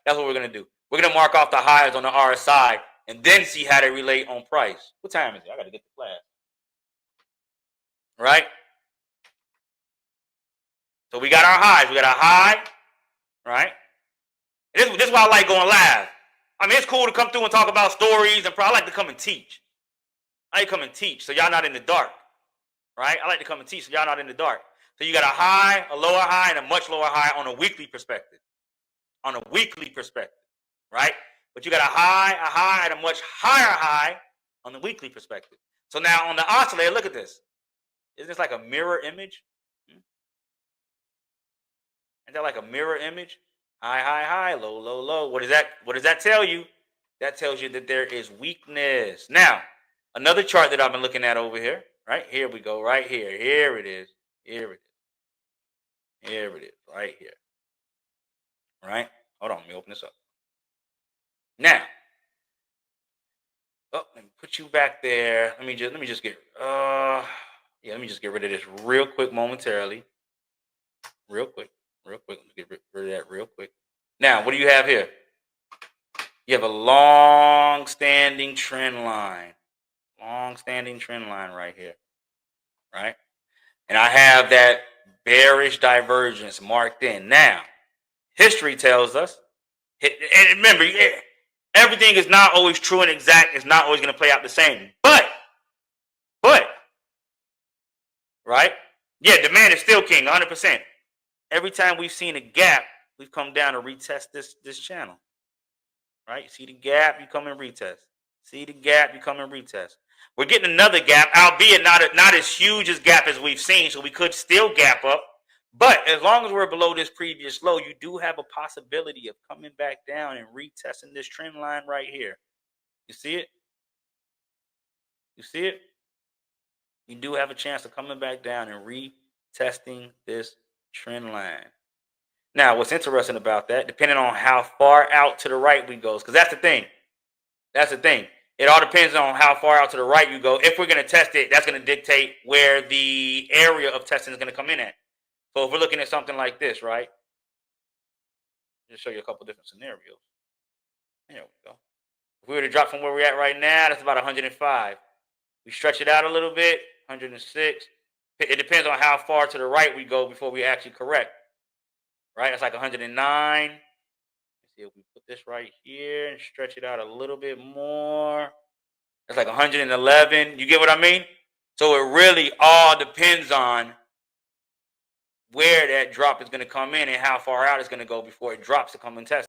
That's what we're going to do. We're going to mark off the highs on the RSI and then see how they relate on price. What time is it? I got to get to class. Right? So we got our highs. We got our high, right? This is why I like going live. I mean, it's cool to come through and talk about stories, and I like to come and teach. I like to come and teach so y'all not in the dark, right? I like to come and teach so y'all not in the dark. So you got a high, a lower high, and a much lower high on a weekly perspective. On a weekly perspective, right? But you got a high, and a much higher high on the weekly perspective. So now on the oscillator, look at this. Isn't this like a mirror image? Isn't that like a mirror image? High, high, high, low, low, low. What does that tell you? That tells you that there is weakness. Now, another chart that I've been looking at over here, right? Here we go, right here. Here it is. Here it is. Here it is, right here. Right? Hold on, let me open this up. Now, let me put you back there. Let me just get let me just get rid of this real quick momentarily. Real quick. Let me get rid of that real quick. Now, what do you have here? You have a long-standing trend line. Long-standing trend line right here. Right? And I have that bearish divergence marked in. Now, history tells us, and remember, everything is not always true and exact. It's not always going to play out the same. But, right? Yeah, demand is still king, 100%. Every time we've seen a gap, we've come down to retest this channel. Right? You see the gap, you come and retest. See the gap, you come and retest. We're getting another gap, albeit not as huge as gap as we've seen, so we could still gap up. But as long as we're below this previous low, you do have a possibility of coming back down and retesting this trend line right here. You see it? You see it? You do have a chance of coming back down and retesting this trend line. Now, what's interesting about that, depending on how far out to the right we go, because that's the thing. That's the thing. It all depends on how far out to the right you go. If we're going to test it, that's going to dictate where the area of testing is going to come in at. So if we're looking at something like this, right? Just show you a couple different scenarios. There we go. If we were to drop from where we're at right now, that's about 105. We stretch it out a little bit, 106. It depends on how far to the right we go before we actually correct. Right? That's like 109. Let's see if we put this right here and stretch it out a little bit more. That's like 111. You get what I mean? So it really all depends on where that drop is going to come in and how far out it's going to go before it drops to come and test.